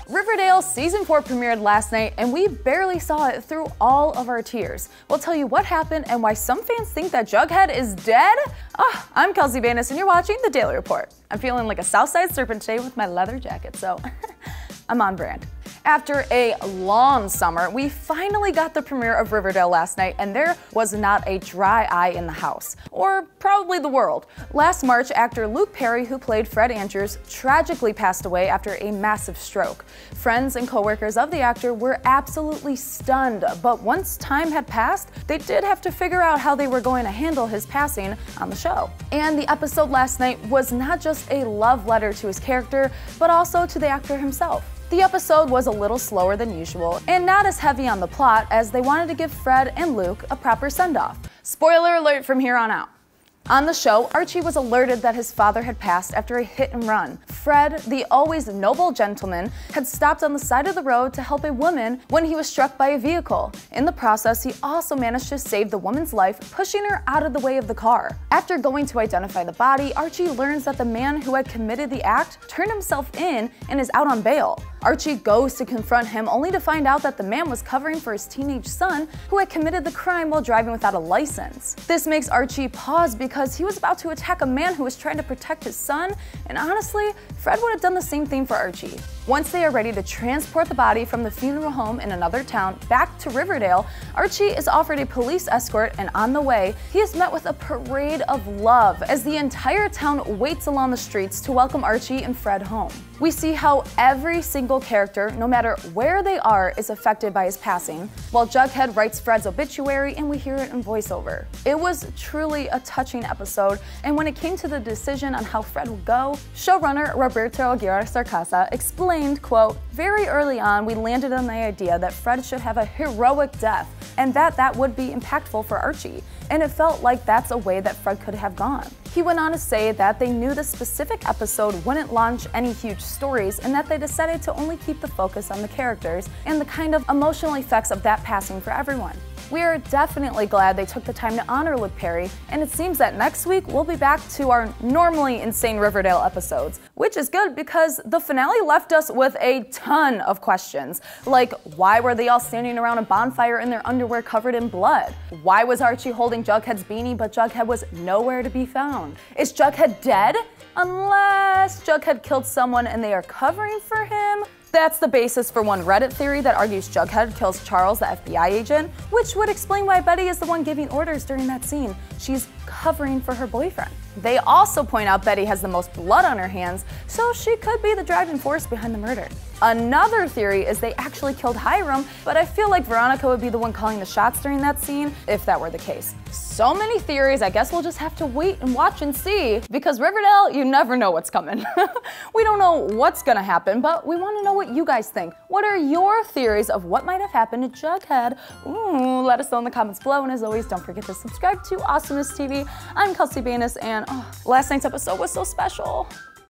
Riverdale Season 4 premiered last night, and we barely saw it through all of our tears. We'll tell you what happened and why some fans think that Jughead is dead. I'm Kelsey Banas, and you're watching The Daily Report. I'm feeling like a Southside Serpent today with my leather jacket, so I'm on brand. After a long summer, we finally got the premiere of Riverdale last night, and there was not a dry eye in the house, or probably the world. Last March, actor Luke Perry, who played Fred Andrews, tragically passed away after a massive stroke. Friends and coworkers of the actor were absolutely stunned, but once time had passed, they did have to figure out how they were going to handle his passing on the show. And the episode last night was not just a love letter to his character, but also to the actor himself. The episode was a little slower than usual, and not as heavy on the plot as they wanted to give Fred and Luke a proper send-off. Spoiler alert from here on out. On the show, Archie was alerted that his father had passed after a hit and run. Fred, the always noble gentleman, had stopped on the side of the road to help a woman when he was struck by a vehicle. In the process, he also managed to save the woman's life, pushing her out of the way of the car. After going to identify the body, Archie learns that the man who had committed the act turned himself in and is out on bail. Archie goes to confront him, only to find out that the man was covering for his teenage son who had committed the crime while driving without a license. This makes Archie pause because he was about to attack a man who was trying to protect his son, and honestly, Fred would have done the same thing for Archie. Once they are ready to transport the body from the funeral home in another town back to Riverdale, Archie is offered a police escort, and on the way, he is met with a parade of love as the entire town waits along the streets to welcome Archie and Fred home. We see how every single character, no matter where they are, is affected by his passing, while Jughead writes Fred's obituary and we hear it in voiceover. It was truly a touching episode, and when it came to the decision on how Fred would go, showrunner Roberto Aguirre-Sarcasa explained, quote, "Very early on, we landed on the idea that Fred should have a heroic death, and that would be impactful for Archie, and it felt like that's a way that Fred could have gone." He went on to say that they knew the specific episode wouldn't launch any huge stories, and that they decided to only keep the focus on the characters and the kind of emotional effects of that passing for everyone. We are definitely glad they took the time to honor Luke Perry, and it seems that next week we'll be back to our normally insane Riverdale episodes, which is good because the finale left us with a ton of questions, like why were they all standing around a bonfire in their underwear covered in blood? Why was Archie holding Jughead's beanie but Jughead was nowhere to be found? Is Jughead dead? Unless Jughead killed someone and they are covering for him? That's the basis for one Reddit theory that argues Jughead kills Charles, the FBI agent, which would explain why Betty is the one giving orders during that scene. She's covering for her boyfriend. They also point out Betty has the most blood on her hands, so she could be the driving force behind the murder. Another theory is they actually killed Hiram, but I feel like Veronica would be the one calling the shots during that scene, if that were the case. So many theories, I guess we'll just have to wait and watch and see, because Riverdale, you never know what's coming. We don't know what's gonna happen, but we wanna know what you guys think. What are your theories of what might have happened to Jughead? Ooh, let us know in the comments below, and as always, don't forget to subscribe to AwesomenessTV. I'm Kelsey Banas, and last night's episode was so special.